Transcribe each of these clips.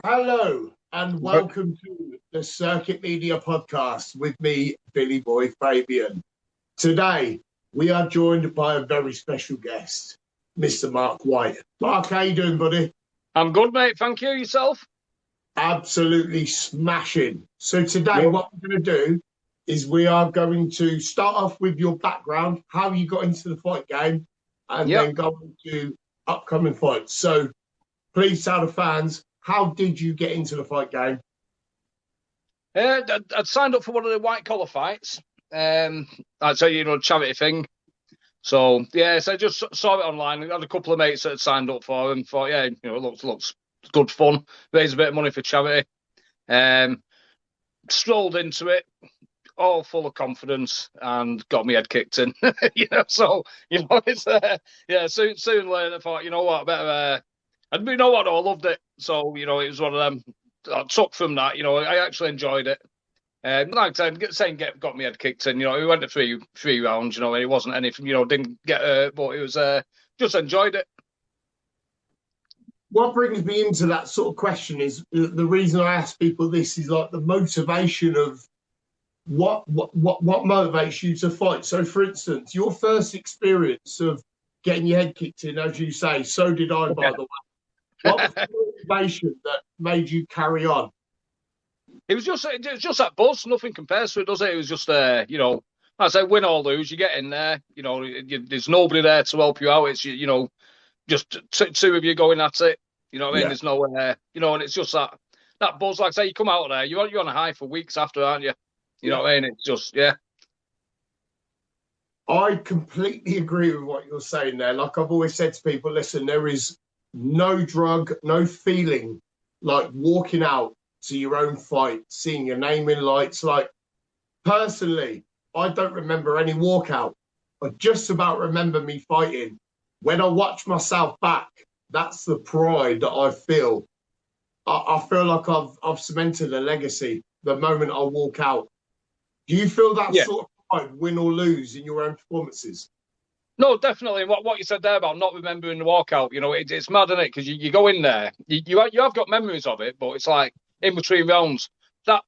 Hello and welcome to the Circuit Media Podcast with me, Billy Boy Fabian. Today, we are joined by a very special guest, Mr. Mark White. Mark, how you doing, buddy? I'm good, mate. Thank you. Yourself? Absolutely smashing. So today, what we're going to do is we are going to start off with your background, how you got into the fight game, and then go into upcoming fights. So please tell the fans, how did you get into the fight game? I'd signed up for one of the white collar fights. I'd say, charity thing. So, so I just saw it online. I had a couple of mates that had signed up for it and thought, it looks good fun. Raise a bit of money for charity. Strolled into it, all full of confidence, and got my head kicked in. It's soon learned. I thought, you know what, better. And you know what, I loved it. So, it was one of them. I took from that, I actually enjoyed it. Like I said, got me head kicked in. We went to three rounds. And it wasn't anything. Didn't get hurt, but it was just enjoyed it. What brings me into that sort of question is the reason I ask people this is like the motivation of what motivates you to fight. So, for instance, your first experience of getting your head kicked in, as you say, so did I, by the way. What was the motivation that made you carry on? It was just that buzz. Nothing compares to it, does it? It was just, like I say, win or lose, you get in there. There's nobody there to help you out. It's just two of you going at it. You know what I mean? Yeah. There's nowhere, and it's just that buzz. Like I say, you come out of there, you're on a high for weeks after, aren't you? You know what I mean? It's just, I completely agree with what you're saying there. Like I've always said to people, listen, there is no drug, no feeling like walking out to your own fight, seeing your name in lights. Like, personally, I don't remember any walkout. I just about remember me fighting. When I watch myself back, that's the pride that I feel. I feel like I've cemented a legacy the moment I walk out. Do you feel that sort of pride, win or lose, in your own performances? No, definitely. What you said there about not remembering the walkout, it's mad, isn't it? Because you go in there, you have got memories of it, but it's like in between rounds, that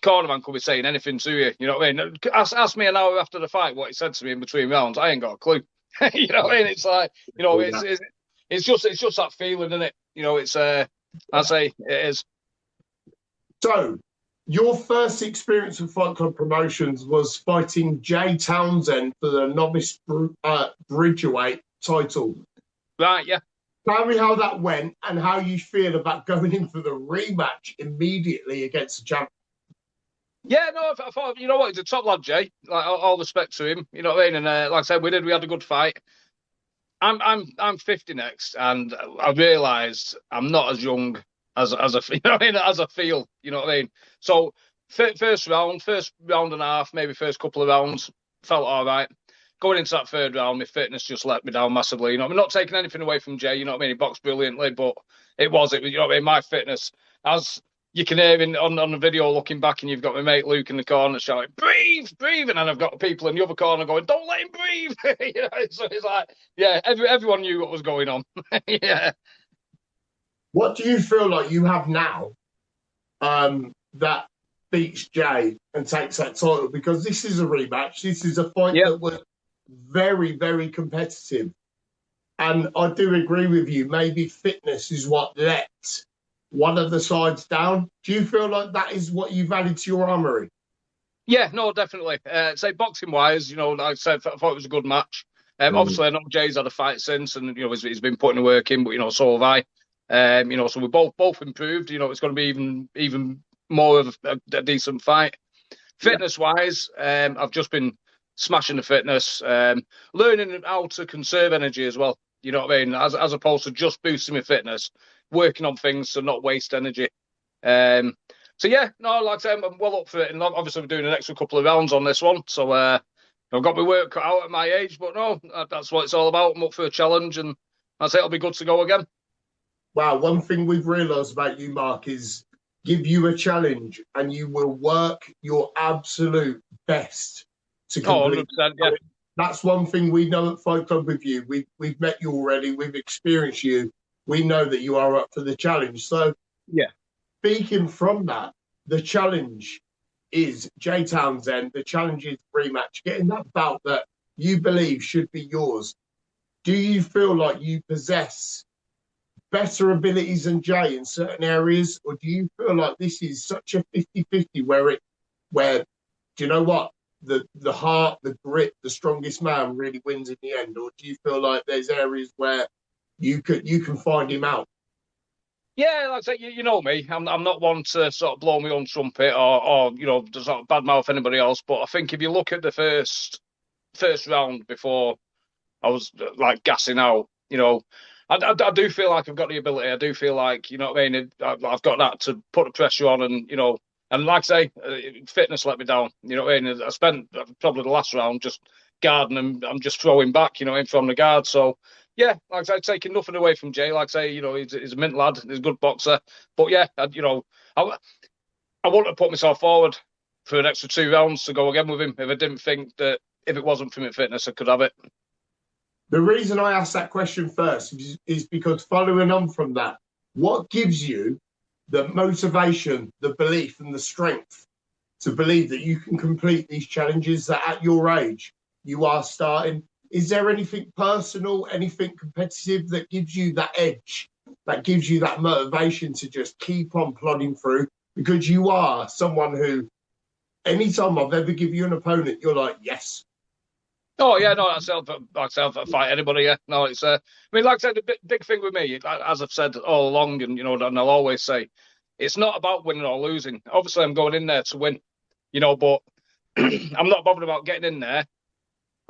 cornerman could be saying anything to you. You know what I mean? Ask me an hour after the fight what he said to me in between rounds. I ain't got a clue. You know what I mean? It's like, it's just that feeling, isn't it? It's I say it is. So, your first experience with Fight Club Promotions was fighting Townsend for the novice bridgerweight title. Right, yeah. Tell me how that went and how you feel about going in for the rematch immediately against the champion. Yeah, no, I thought, you know what, he's a top lad, Jay. Like, all respect to him. You know what I mean? And like I said, we had a good fight. I'm 50 next, and I realised I'm not as young as I you know what I mean, as I feel. You know what I mean? So first round and a half, maybe first couple of rounds, felt all right. Going into that third round, my fitness just let me down massively. You know, I'm not taking anything away from Jay. You know what I mean? He boxed brilliantly, but it was. You know what I mean? My fitness, as you can hear on the video looking back, and you've got my mate Luke in the corner shouting, breathe, breathe. And then I've got people in the other corner going, don't let him breathe. So it's like, everyone knew what was going on. Yeah. What do you feel like you have now that beats Jay and takes that title? Because this is a rematch. This is a fight that was very, very competitive. And I do agree with you. Maybe fitness is what let one of the sides down. Do you feel like that is what you've added to your armory? Yeah, no, definitely. Say boxing wise, like I said, I thought it was a good match. Obviously, I know Jay's had a fight since, and he's been putting the work in, but so have I. So we both improved. It's going to be even more of a decent fight. Fitness wise, I've just been smashing the fitness, learning how to conserve energy as well. You know what I mean? As opposed to just boosting my fitness, working on things to not waste energy. So yeah, no, like I say, I'm well up for it, and obviously we're doing an extra couple of rounds on this one. So I've got my work cut out at my age, but no, that's what it's all about. I'm up for a challenge, and I say it'll be good to go again. Wow, one thing we've realised about you, Mark, is give you a challenge, and you will work your absolute best to complete. 100%, yeah. That's one thing we know at Fight Club with you. We've met you already. We've experienced you. We know that you are up for the challenge. So Yeah. Speaking from that, the challenge is Jay Townsend. The challenge is rematch, getting that bout that you believe should be yours. Do you feel like you possess better abilities than Jay in certain areas, or do you feel like this is such a 50-50 where do you know what? The heart, the grit, the strongest man really wins in the end, or do you feel like there's areas where you can find him out? Yeah, like I say, you know me. I'm not one to sort of blow my own trumpet or to sort of badmouth anybody else. But I think if you look at the first round before I was like gassing out, I do feel like I've got the ability. I do feel like, you know what I mean? I've got that to put the pressure on and like I say, fitness let me down. You know what I mean? I spent probably the last round just guarding and I'm just throwing back, in from the guard. So, yeah, like I say, taking nothing away from Jay. Like I say, he's a mint lad. He's a good boxer. But yeah, I wouldn't have put myself forward for an extra 2 rounds to go again with him if I didn't think that if it wasn't for my fitness, I could have it. The reason I asked that question first is because following on from that, what gives you the motivation, the belief, and the strength to believe that you can complete these challenges that at your age you are starting? Is there anything personal, anything competitive that gives you that edge, that gives you that motivation to just keep on plodding through? Because you are someone who, anytime I've ever given you an opponent, you're like, yes. Oh yeah, no, that's fight anybody. Yeah, no, it's. I mean, like I said, the big thing with me, as I've said all along, and I'll always say, it's not about winning or losing. Obviously, I'm going in there to win, but I'm not bothered about getting in there,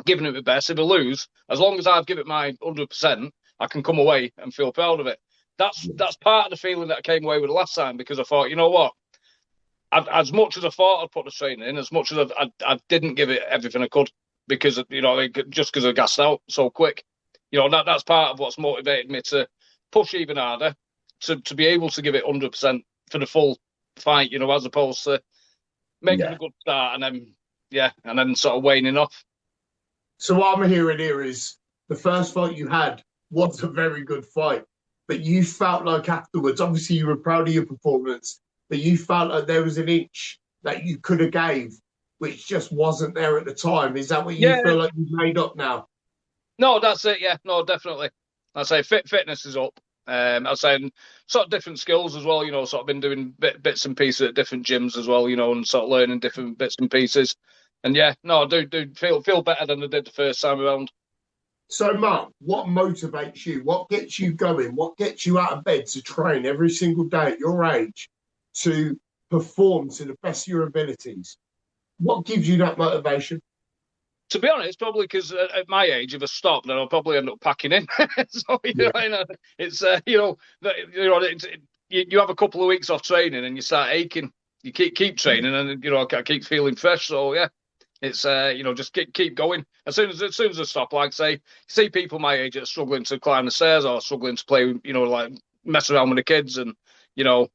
giving it my best. If I lose, as long as I've given it my 100%, I can come away and feel proud of it. That's part of the feeling that I came away with the last time because I thought, you know what, as much as I thought I'd put the training in, as much as I didn't give it everything I could because just because I gassed out so quick. That's part of what's motivated me to push even harder, to be able to give it 100% for the full fight. As opposed to making a Yeah. good start and then sort of waning off. So what I'm hearing here is the first fight you had was a very good fight, but you felt like afterwards, obviously you were proud of your performance, but you felt like there was an inch that you could have gave, which just wasn't there at the time. Is that what you Yeah, feel like you've made up now? no, that's it. Yeah, no, definitely. I say fitness is up. I say sort of different skills as well. Sort of been doing bits and pieces at different gyms as well. And sort of learning different bits and pieces. And yeah, no, I do feel better than I did the first time around. So, Mark, what motivates you? What gets you going? What gets you out of bed to train every single day at your age to perform to the best of your abilities? What gives you that motivation? To be honest, probably because at my age, if I stop, then I'll probably end up packing in. So Yeah, it's you have a couple of weeks off training and you start aching. You keep training and I keep feeling fresh. So yeah, it's just keep going. As soon as I stop, like say, see people my age that are struggling to climb the stairs or struggling to play, like mess around with the kids, and you know,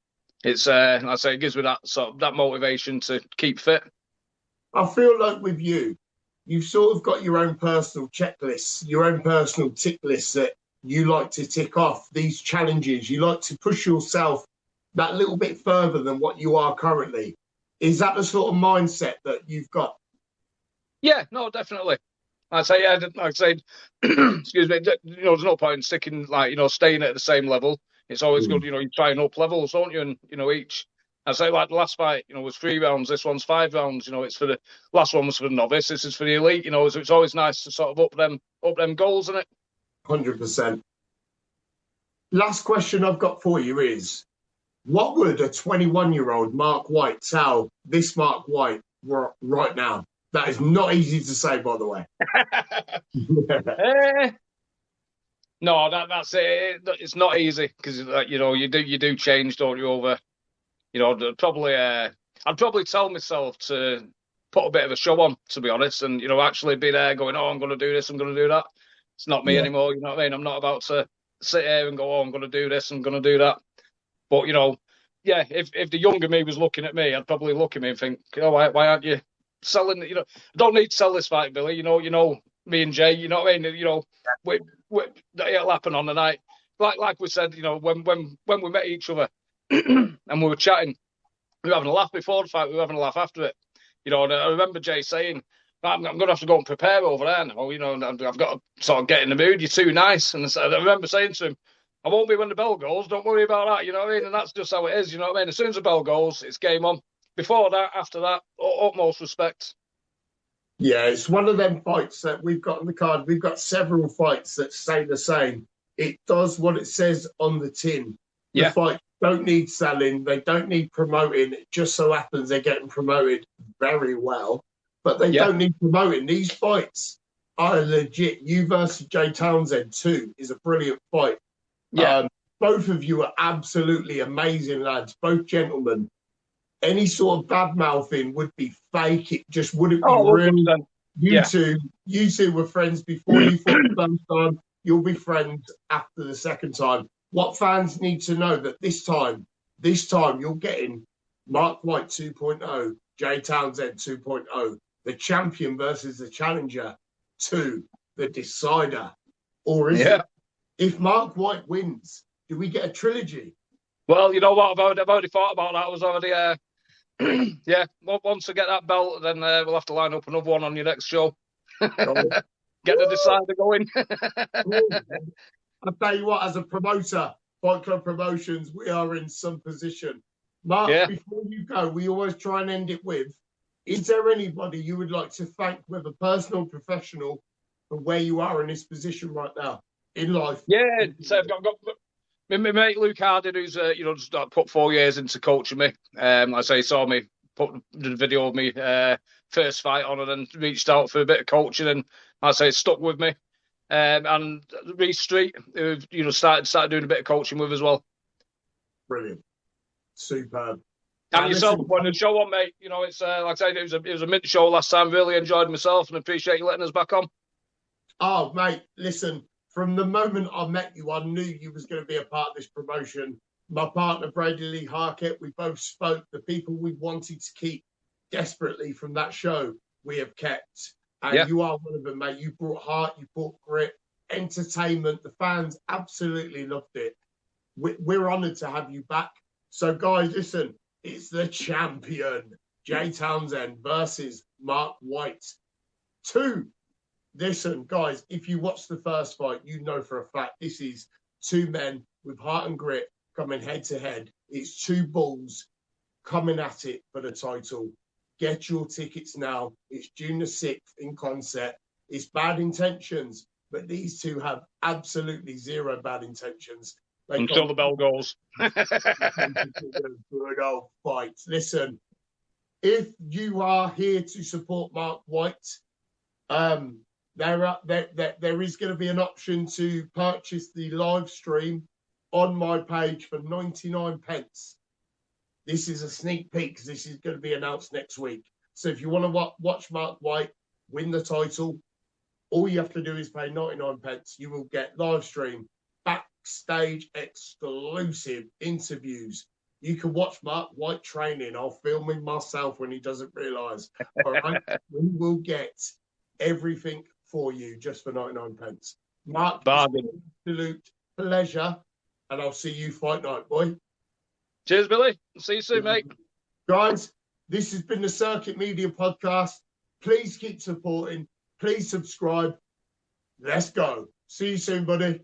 it's like I say, it gives me that sort of that motivation to keep fit. I feel like with you, you've sort of got your own personal checklists, your own personal tick lists that you like to tick off, these challenges. You like to push yourself that little bit further than what you are currently. Is that the sort of mindset that you've got? Yeah, no, definitely. I say, yeah, like I say, excuse me. There's no point in sticking like staying at the same level. It's always good, Mm. you try and up levels, don't you? And each. I say like the last fight, was 3 rounds. This one's 5 rounds. It's for the last one was for the novice. This is for the elite. So it's always nice to sort of up them goals, isn't it? 100%. Last question I've got for you is what would a 21-year-old Mark White tell this Mark White right now? That is not easy to say, by the way. Eh, no, that's it. It's not easy because you do change, don't you? Over probably I'd probably tell myself to put a bit of a show on, to be honest, and actually be there going, oh, I'm going to do this, I'm going to do that. It's not me Yeah, anymore. You know what I mean? I'm not about to sit here and go, oh, I'm going to do this, I'm going to do that. But yeah, if the younger me was looking at me, I'd probably look at me and think, oh, why aren't you selling? I don't need to sell this fight, Billy. Me and Jay. You know what I mean? We, it'll happen on the night. Like we said, when we met each other. and we were chatting. We were having a laugh before the fight. We were having a laugh after it. You know, and I remember Jay saying, I'm going to have to go and prepare over there now. You know, and I've got to sort of get in the mood. You're too nice. And I remember saying to him, I won't be when the bell goes. Don't worry about that. You know what I mean? And that's just how it is. You know what I mean? As soon as the bell goes, it's game on. Before that, after that, utmost respect. Yeah, it's one of them fights that we've got on the card. We've got several fights that say the same. It does what it says on the tin. The fights don't need selling. They don't need promoting. It just so happens they're getting promoted very well, but they don't need promoting. These fights are legit. You versus Jay Townsend 2 is a brilliant fight. Yeah. Both of you are absolutely amazing lads, both gentlemen. Any sort of bad mouthing would be fake. It just wouldn't be real. 100%. You two were friends before you fought the first time. You'll be friends after the second time. What fans need to know that this time you're getting Mark White 2.0, Jay Townsend 2.0, the champion versus the challenger 2, the decider. Or is it? If Mark White wins, do we get a trilogy? Well, you know what? I've already thought about that. I was already, once I get that belt, then we'll have to line up another one on your next show. Get the decider going. I'll tell you what, as a promoter, Fight Club Promotions, we are in some position. Mark, before you go, we always try and end it with, is there anybody you would like to thank, whether personal or professional, for where you are in this position right now in life? Yeah, so I've got my mate Luke Harding, who's just put 4 years into coaching me. Like I say, he saw me put the video of me first fight on, and then reached out for a bit of coaching, and like I say, it stuck with me. And Reece Street, who started doing a bit of coaching with as well. Brilliant, superb. And yourself putting the show on, mate. You know, it's like I said, it was a mint show last time. Really enjoyed myself, and appreciate you letting us back on. Oh, mate, listen. From the moment I met you, I knew you was going to be a part of this promotion. My partner, Brady Lee Harkett, we both spoke. The people we wanted to keep desperately from that show, we have kept. And you are one of them, mate. You brought heart, you brought grit, entertainment. The fans absolutely loved it. We're honoured to have you back. So, guys, listen, it's the champion, Jay Townsend versus Mark White 2. Listen, guys, if you watch the first fight, you know for a fact this is two men with heart and grit coming head to head. It's two bulls coming at it for the title. Get your tickets now. It's June the 6th in Consett. It's bad intentions, but these two have absolutely zero bad intentions. Until the bell goes. Good old fight. Listen, if you are here to support Mark White, there is going to be an option to purchase the live stream on my page for 99 pence. This is a sneak peek because this is going to be announced next week. So if you want to watch Mark White win the title, all you have to do is pay 99 pence. You will get live stream, backstage exclusive interviews. You can watch Mark White training. I'll film him myself when he doesn't realise. All right, we will get everything for you just for 99 pence. Mark, bargain. Absolute pleasure, and I'll see you fight night, boy. Cheers, Billy. See you soon, mate. Guys, this has been the Circuit Media Podcast. Please keep supporting. Please subscribe. Let's go. See you soon, buddy.